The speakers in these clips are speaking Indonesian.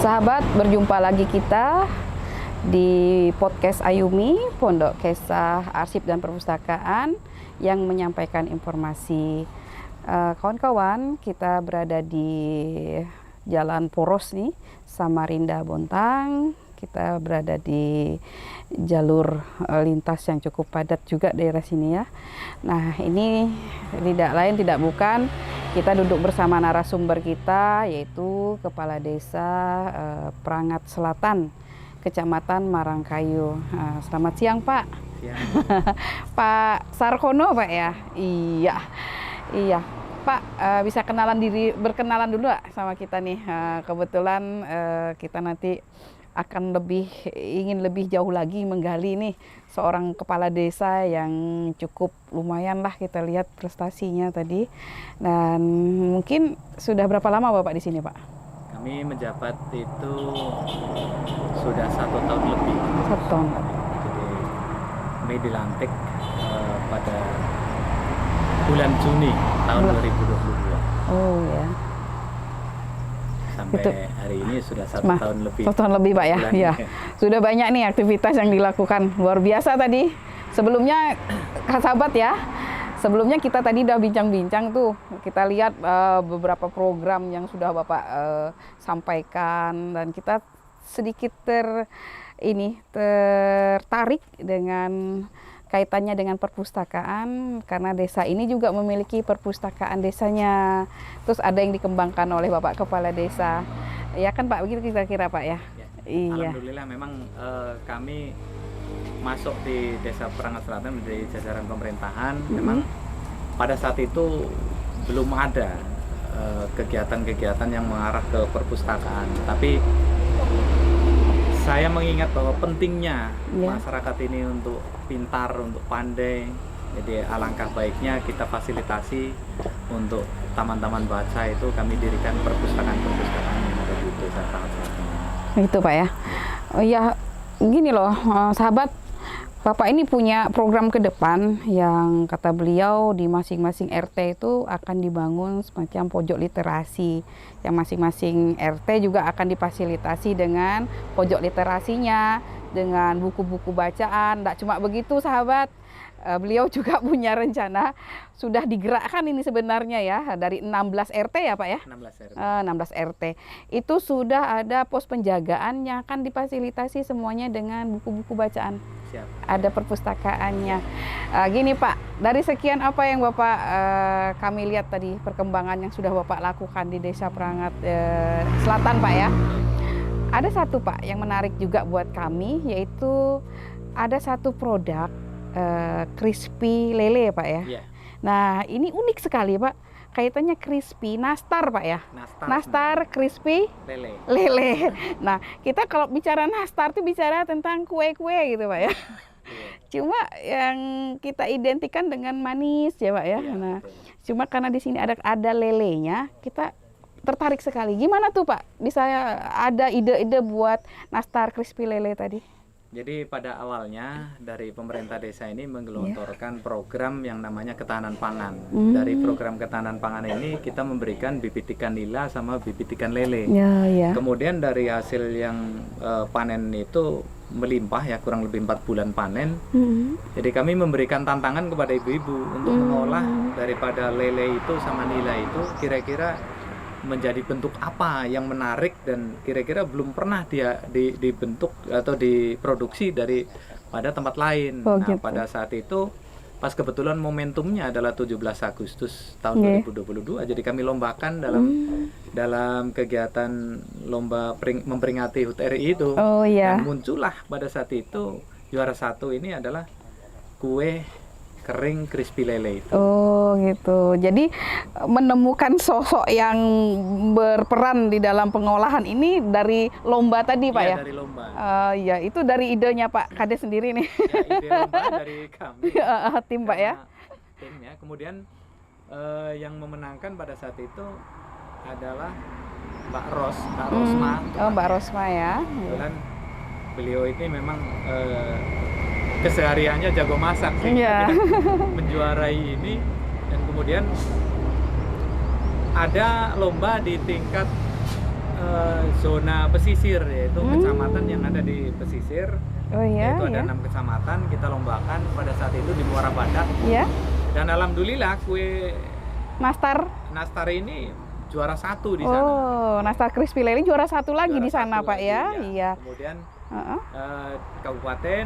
Sahabat, berjumpa lagi kita di podcast Ayumi, Pondok Kesah Arsip dan Perpustakaan yang menyampaikan informasi. Kawan-kawan, kita berada di Jalan Poros nih, Samarinda Bontang. Kita berada di jalur lintas yang cukup padat juga daerah sini ya. Nah, ini tidak lain tidak bukan kita duduk bersama narasumber kita, yaitu Kepala Desa Prangat Selatan, Kecamatan Marangkayu. Selamat siang, Pak. Siang. Pak Sarkono, Pak ya? Iya. Pak, bisa berkenalan dulu sama kita nih. Kebetulan kita nanti akan ingin lebih jauh lagi menggali nih seorang kepala desa yang cukup lumayan lah kita lihat prestasinya tadi. Dan mungkin sudah berapa lama Bapak di sini, Pak? Kami menjabat itu sudah 1 tahun lebih. 1 tahun. Jadi kami dilantik pada bulan Juni tahun 2022. Oh ya. Sampai itu hari ini sudah 1 tahun lebih. 1 tahun lebih, Pak ya. Ya. Sudah banyak nih aktivitas yang dilakukan. Luar biasa tadi. Sebelumnya sahabat ya. Sebelumnya kita tadi udah bincang-bincang tuh. Kita lihat beberapa program yang sudah Bapak sampaikan, dan kita sedikit tertarik dengan kaitannya dengan perpustakaan, karena desa ini juga memiliki perpustakaan desanya. Terus ada yang dikembangkan oleh Bapak Kepala Desa. Ya kan Pak, begitu kira-kira Pak ya? Iya. Alhamdulillah memang kami masuk di Desa Prangat Selatan menjadi jajaran pemerintahan. Memang pada saat itu belum ada kegiatan-kegiatan yang mengarah ke perpustakaan. Tapi saya mengingat bahwa pentingnya masyarakat ini untuk pintar, untuk pandai. Jadi alangkah baiknya kita fasilitasi untuk taman-taman baca itu kami dirikan perpustakaan-perpustakaan yang ada di Desa Prangat Selatan. Gitu Pak ya. Oh ya, gini loh sahabat, Bapak ini punya program ke depan yang kata beliau di masing-masing RT itu akan dibangun semacam pojok literasi. Yang masing-masing RT juga akan difasilitasi dengan pojok literasinya, dengan buku-buku bacaan. Tidak cuma begitu sahabat, beliau juga punya rencana, sudah digerakkan ini sebenarnya ya, dari 16 RT ya Pak ya? 16 RT. Itu sudah ada pos penjagaan yang akan difasilitasi semuanya dengan buku-buku bacaan. Siap. Ada perpustakaannya. Gini Pak, dari sekian apa yang Bapak kami lihat tadi, perkembangan yang sudah Bapak lakukan di Desa Prangat Selatan Pak ya. Ada satu Pak yang menarik juga buat kami, yaitu ada satu produk crispy lele Pak ya. Yeah. Nah ini unik sekali Pak, kaitannya crispy nastar Pak ya. Nastar crispy lele. Nah kita kalau bicara nastar itu bicara tentang kue-kue gitu Pak ya. Cuma yang kita identikan dengan manis ya Pak ya. Nah cuma karena di sini ada lelenya, kita tertarik sekali. Gimana tuh Pak? Bisa ada ide-ide buat nastar crispy lele tadi? Jadi pada awalnya dari pemerintah desa ini menggelontorkan program yang namanya ketahanan pangan. Dari program ketahanan pangan ini kita memberikan bibit ikan nila sama bibit ikan lele. Kemudian dari hasil yang panen itu melimpah ya, kurang lebih 4 bulan panen. Jadi kami memberikan tantangan kepada ibu-ibu untuk mengolah daripada lele itu sama nila itu kira-kira menjadi bentuk apa yang menarik dan kira-kira belum pernah dia dibentuk atau diproduksi pada tempat lain. Nah, pada saat itu pas kebetulan momentumnya adalah 17 Agustus tahun 2022, jadi kami lombakan dalam kegiatan lomba memperingati HUT RI itu. Dan muncullah pada saat itu juara 1 ini adalah kue kering crispy lele itu. Oh gitu. Jadi menemukan sosok yang berperan di dalam pengolahan ini dari lomba tadi Pak ya? Dari lomba. Ya itu dari idenya Pak Kades sendiri nih. Ya, ide lomba dari kami. Tim Pak ya? Timnya. Kemudian yang memenangkan pada saat itu adalah Mbak Rosma. Mbak Rosma ya. Kebetulan beliau ini memang kesehariannya jago masak sih, menjuarai ini. Dan kemudian ada lomba di tingkat zona pesisir, yaitu kecamatan yang ada di pesisir. Oh iya, Yaitu ada 6 kecamatan kita lombakan pada saat itu di Muara Badak. Iya. Dan alhamdulillah kue nastar ini juara 1 di sana. Oh, nastar crispy lele juara 1 lagi Juara di sana, 1 Pak lagi, ya. Iya. Kemudian Heeh. kabupaten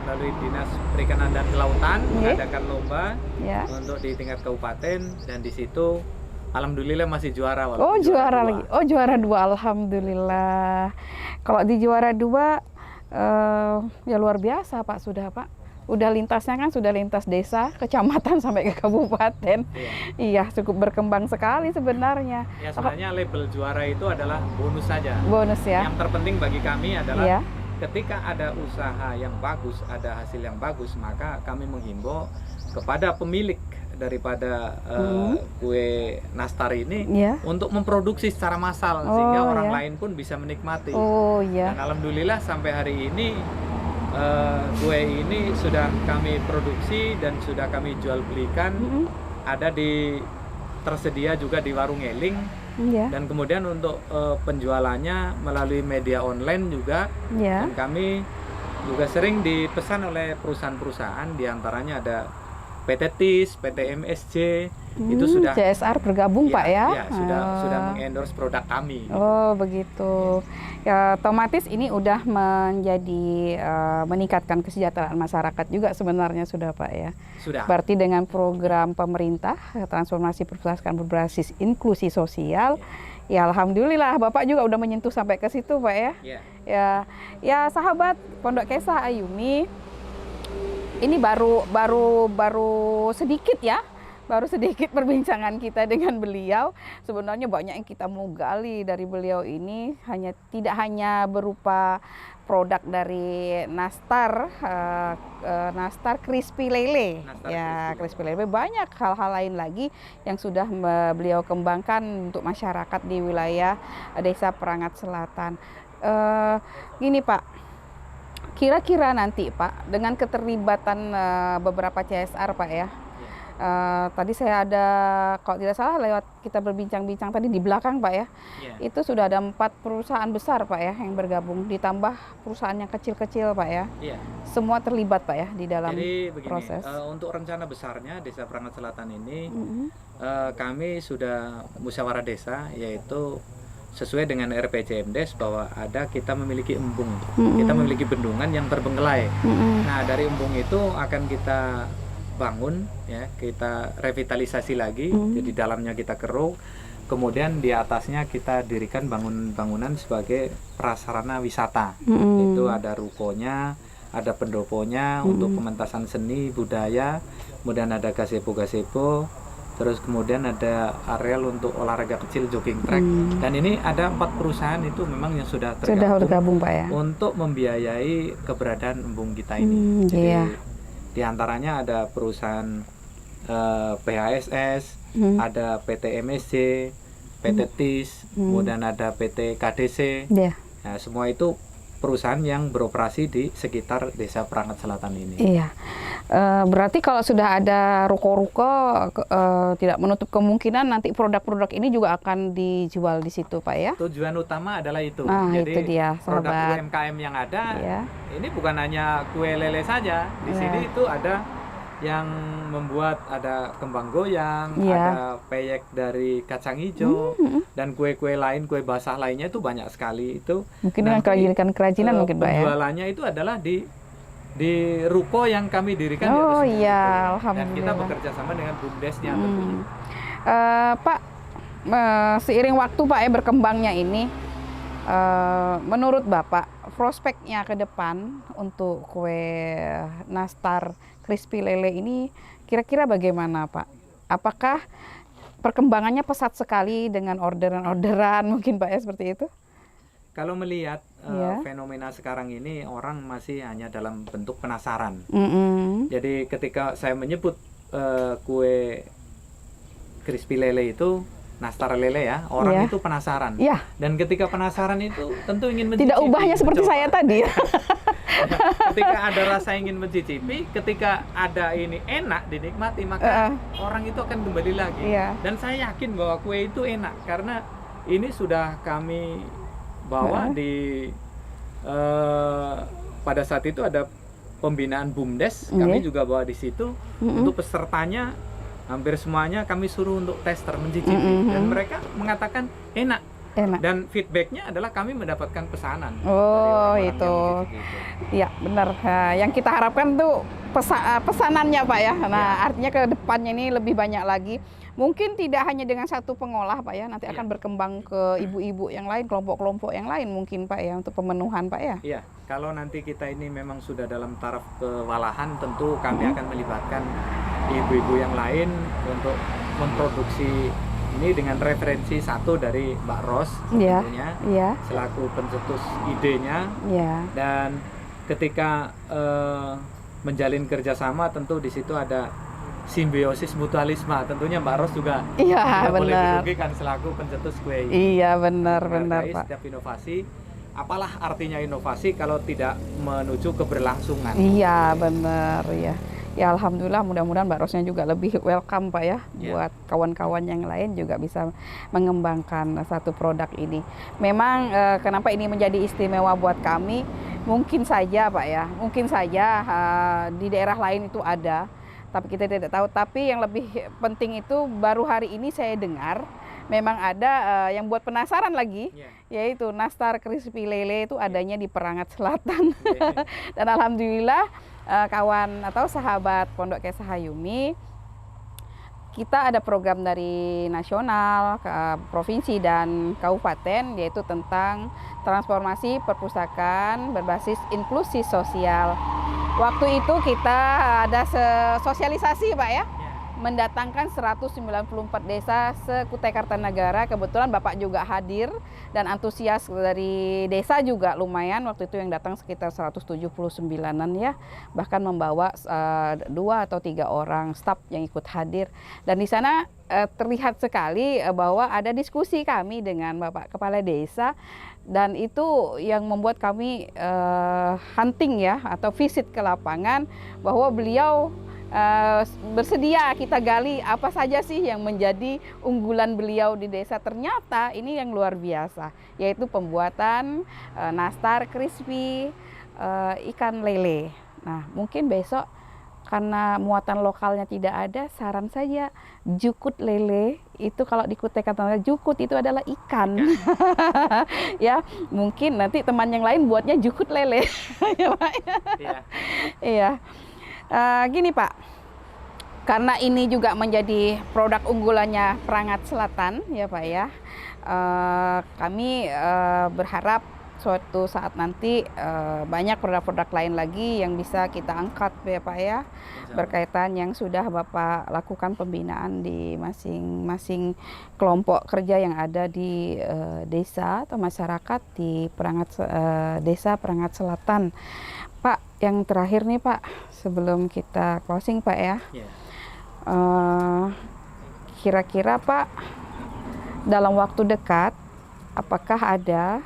melalui Dinas Perikanan dan Kelautan mengadakan lomba untuk di tingkat kabupaten, dan di situ alhamdulillah masih juara. Oh, juara 2. lagi. Oh, juara 2, alhamdulillah. Kalau di juara 2 ya luar biasa, Pak, sudah, Pak. Udah lintasnya kan sudah lintas desa, kecamatan sampai ke kabupaten. Iya, cukup berkembang sekali sebenarnya. Ya, sebenarnya label juara itu adalah bonus saja. Bonus ya. Yang terpenting bagi kami adalah ketika ada usaha yang bagus, ada hasil yang bagus, maka kami menghimbau kepada pemilik daripada kue nastar ini untuk memproduksi secara massal sehingga orang lain pun bisa menikmati. Oh iya. Dan alhamdulillah sampai hari ini kue ini sudah kami produksi dan sudah kami jual belikan, ada tersedia juga di warung eling, dan kemudian untuk penjualannya melalui media online juga, dan kami juga sering dipesan oleh perusahaan-perusahaan, diantaranya ada PT TIS, PT MSC, itu sudah CSR bergabung, Pak ya? Ya, sudah mengendorse produk kami. Oh, begitu. Ya, otomatis ini udah menjadi meningkatkan kesejahteraan masyarakat juga sebenarnya sudah, Pak ya? Sudah. Berarti dengan program pemerintah transformasi perpustakaan berbasis inklusi sosial, ya alhamdulillah Bapak juga udah menyentuh sampai ke situ, Pak ya? Ya sahabat Pondok Kesah Ayumi, ini baru sedikit ya. Baru sedikit perbincangan kita dengan beliau. Sebenarnya banyak yang kita mau gali dari beliau ini, tidak hanya berupa produk dari nastar crispy lele. Crispy lele, banyak hal-hal lain lagi yang sudah beliau kembangkan untuk masyarakat di wilayah Desa Perangat Selatan. Gini Pak, kira-kira nanti Pak, dengan keterlibatan beberapa CSR Pak ya, tadi saya ada, kalau tidak salah lewat kita berbincang-bincang tadi di belakang Pak ya, itu sudah ada 4 perusahaan besar Pak ya yang bergabung, ditambah perusahaan yang kecil-kecil Pak ya. Semua terlibat Pak ya di dalam proses. Untuk rencana besarnya Desa Perangat Selatan ini, kami sudah musyawarah desa, yaitu sesuai dengan RPJMDes bahwa kita memiliki embung, kita memiliki bendungan yang terbengkelai. Nah, dari embung itu akan kita bangun ya, kita revitalisasi lagi, jadi dalamnya kita keruk, kemudian di atasnya kita dirikan bangunan sebagai prasarana wisata. Itu ada rukonya, ada pendoponya untuk pementasan seni budaya, kemudian ada gazebo, terus kemudian ada areal untuk olahraga kecil, jogging track. Dan ini ada 4 perusahaan itu memang yang sudah tergabung Pak ya, untuk membiayai keberadaan embung kita ini. Jadi di antaranya ada perusahaan PHSS, ada PT MSC, PT TIS, kemudian ada PT KDC. Nah, semua itu perusahaan yang beroperasi di sekitar Desa Perangat Selatan ini. Iya. Berarti kalau sudah ada ruko-ruko, tidak menutup kemungkinan nanti produk-produk ini juga akan dijual di situ, Pak ya? Tujuan utama adalah itu. Nah, jadi itu dia, produk sahabat UMKM yang ada, ini bukan hanya kue lele saja. Di sini itu ada yang membuat, ada kembang goyang, ada peyek dari kacang hijau, dan kue-kue lain, kue basah lainnya itu banyak sekali itu. Mungkin dengan kerajinan mungkin Pak ya. Penjualannya itu adalah di ruko yang kami dirikan di atas. Alhamdulillah. Dan kita bekerja sama dengan BUMDesnya tentunya. Pak, seiring waktu Pak ya berkembangnya ini, menurut Bapak prospeknya ke depan untuk kue nastar crispy lele ini kira-kira bagaimana Pak? Apakah perkembangannya pesat sekali dengan orderan-orderan mungkin Pak ya seperti itu? Kalau melihat fenomena sekarang ini, orang masih hanya dalam bentuk penasaran. Jadi ketika saya menyebut kue crispy lele itu nastar lele ya, orang itu penasaran. Dan ketika penasaran itu tentu ingin mencicipi. Tidak ubahnya seperti saya tadi. Ketika ada rasa ingin mencicipi, ketika ada ini enak dinikmati, maka orang itu akan kembali lagi. Dan saya yakin bahwa kue itu enak karena ini sudah kami bahwa pada saat itu ada pembinaan BUMDes, kami juga bawa di situ. Untuk pesertanya hampir semuanya kami suruh untuk tester mencicipi, dan mereka mengatakan enak. Dan feedbacknya adalah kami mendapatkan pesanan dari orang-orang itu. yang mencicipi itu. Iya, benar. Yang kita harapkan tuh pesanannya Pak ya. Nah, artinya ke depannya ini lebih banyak lagi. Mungkin tidak hanya dengan satu pengolah Pak ya, nanti akan berkembang ke ibu-ibu yang lain, kelompok-kelompok yang lain mungkin Pak ya, untuk pemenuhan Pak ya. Iya, kalau nanti kita ini memang sudah dalam taraf kewalahan, tentu kami akan melibatkan ibu-ibu yang lain untuk memproduksi ini dengan referensi satu dari Mbak Ros tentunya, selaku pencetus idenya, dan ketika menjalin kerjasama tentu di situ ada simbiosis mutualisme. Tentunya Mbak Ros juga tidak boleh dirugikan selaku pencetus kue ini. Iya, benar Pak. Setiap inovasi, apalah artinya inovasi kalau tidak menuju keberlangsungan. Iya, benar ya. Ya alhamdulillah, mudah-mudahan Mbak Rosnya juga lebih welcome Pak ya, buat kawan-kawan yang lain juga bisa mengembangkan satu produk ini. Memang kenapa ini menjadi istimewa buat kami, mungkin saja Pak ya, mungkin saja di daerah lain itu ada, tapi kita tidak tahu. Tapi yang lebih penting itu baru hari ini saya dengar memang ada yang buat penasaran lagi, yaitu nastar crispy lele itu adanya di Perangat Selatan. Dan alhamdulillah kawan atau sahabat Pondok Kesah Hayumi, kita ada program dari nasional, provinsi dan kabupaten, yaitu tentang transformasi perpustakaan berbasis inklusi sosial. Waktu itu kita ada sosialisasi Pak ya, mendatangkan 194 desa se-Kutai Kartanegara. Kebetulan Bapak juga hadir dan antusias dari desa juga lumayan. Waktu itu yang datang sekitar 179-an ya. Bahkan membawa 2 atau 3 orang staf yang ikut hadir. Dan di sana terlihat sekali bahwa ada diskusi kami dengan Bapak Kepala Desa. Dan itu yang membuat kami hunting ya, atau visit ke lapangan, bahwa beliau bersedia kita gali apa saja sih yang menjadi unggulan beliau di desa. Ternyata ini yang luar biasa, yaitu pembuatan nastar crispy ikan lele. Nah, mungkin besok karena muatan lokalnya tidak ada, saran saja jukut lele itu, kalau di Kutai Kartanegara jukut itu adalah ikan. Ya, mungkin nanti teman yang lain buatnya jukut lele. Ya Pak. Iya. Gini Pak, karena ini juga menjadi produk unggulannya Perangat Selatan ya Pak ya, kami berharap suatu saat nanti banyak produk-produk lain lagi yang bisa kita angkat ya Pak ya, berkaitan yang sudah Bapak lakukan pembinaan di masing-masing kelompok kerja yang ada di desa atau masyarakat di Desa Perangat Selatan. Pak, yang terakhir nih Pak, sebelum kita closing Pak ya, kira-kira Pak dalam waktu dekat apakah ada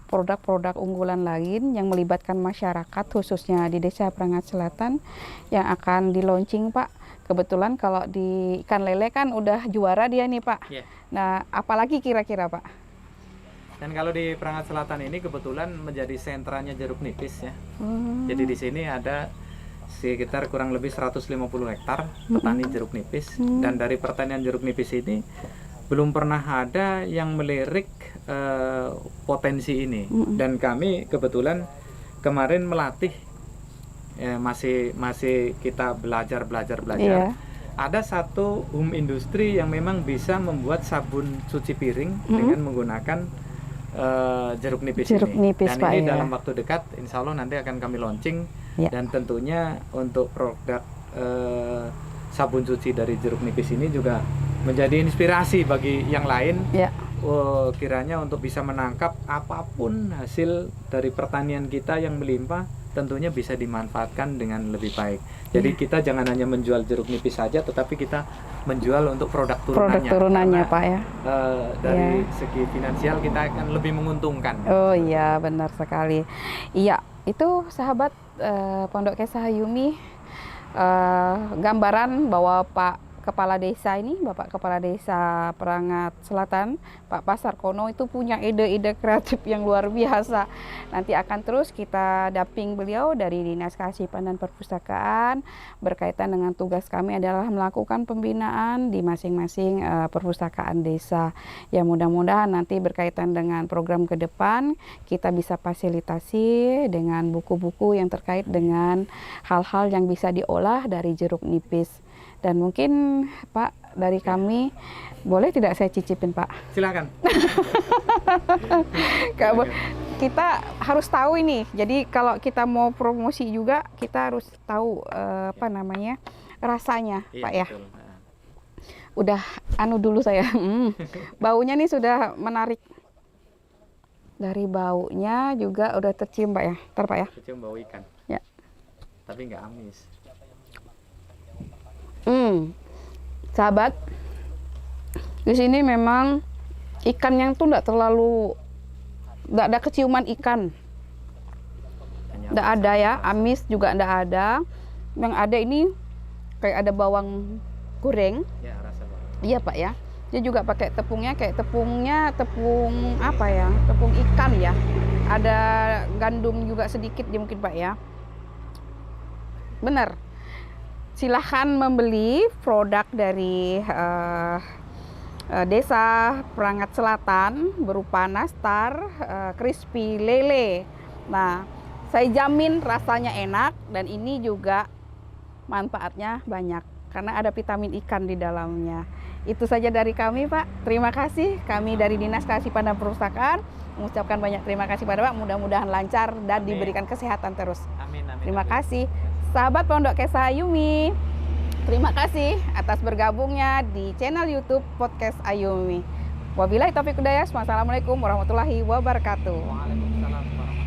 produk-produk unggulan lain yang melibatkan masyarakat khususnya di Desa Perangat Selatan yang akan di launching Pak? Kebetulan kalau di ikan lele kan udah juara dia nih Pak. Nah, apalagi kira-kira Pak? Dan kalau di Perangat Selatan ini kebetulan menjadi sentranya jeruk nipis ya. Jadi di sini ada sekitar kurang lebih 150 hektar petani jeruk nipis. Dan dari pertanian jeruk nipis ini belum pernah ada yang melirik potensi ini. Dan kami kebetulan kemarin melatih, masih kita belajar. Ada satu home industri yang memang bisa membuat sabun cuci piring dengan menggunakan jeruk nipis ini. Dan Pak, ini dalam waktu dekat insya Allah nanti akan kami launching. Dan tentunya untuk produk sabun cuci dari jeruk nipis ini juga menjadi inspirasi bagi yang lain. Kiranya untuk bisa menangkap apapun hasil dari pertanian kita yang melimpah, tentunya bisa dimanfaatkan dengan lebih baik. Jadi kita jangan hanya menjual jeruk nipis saja, tetapi kita menjual untuk produk turunannya. Pak ya. Dari segi finansial kita akan lebih menguntungkan. Oh iya, benar sekali. Iya, itu sahabat Pondok Kesah Hayumi, gambaran bahwa Pak Kepala Desa ini, Bapak Kepala Desa Perangat Selatan, Pak Pasarkono itu punya ide-ide kreatif yang luar biasa. Nanti akan terus kita damping beliau dari Dinas Kearsipan dan Perpustakaan. Berkaitan dengan tugas kami adalah melakukan pembinaan di masing-masing perpustakaan desa. Ya mudah-mudahan nanti berkaitan dengan program ke depan kita bisa fasilitasi dengan buku-buku yang terkait dengan hal-hal yang bisa diolah dari jeruk nipis. Dan mungkin Pak dari kami boleh tidak saya cicipin Pak? Silakan. Kita harus tahu ini. Jadi kalau kita mau promosi juga kita harus tahu rasanya Iya, Pak ya. betul. Udah dulu saya. Baunya nih sudah menarik. Dari baunya juga udah tercium Pak ya. Pak ya. Kecium bau ikan. Ya. Tapi nggak amis. Sahabat, di sini memang ikan yang tuh nggak ada keciuman ikan, nggak ada ya, amis juga nggak ada. Yang ada ini kayak ada bawang goreng. Ya, rasa bawang. Iya Pak ya. Dia juga pakai tepungnya tepung apa ya, tepung ikan ya. Ada gandum juga sedikit dia mungkin Pak ya. Benar. Silahkan membeli produk dari Desa Perangat Selatan berupa nastar, crispy lele. Nah, saya jamin rasanya enak dan ini juga manfaatnya banyak karena ada vitamin ikan di dalamnya. Itu saja dari kami Pak. Terima kasih. Kami dari Dinas Kearsipan dan Perpustakaan mengucapkan banyak terima kasih pada Pak. Mudah-mudahan lancar dan diberikan kesehatan terus. Amin. Terima kasih. Sahabat Pondok Kesah Ayumi, terima kasih atas bergabungnya di channel YouTube Podcast Ayumi. Wabillahi taufiq hidayah. Wassalamualaikum warahmatullahi wabarakatuh. Waalaikumsalam warahmatullahi wabarakatuh.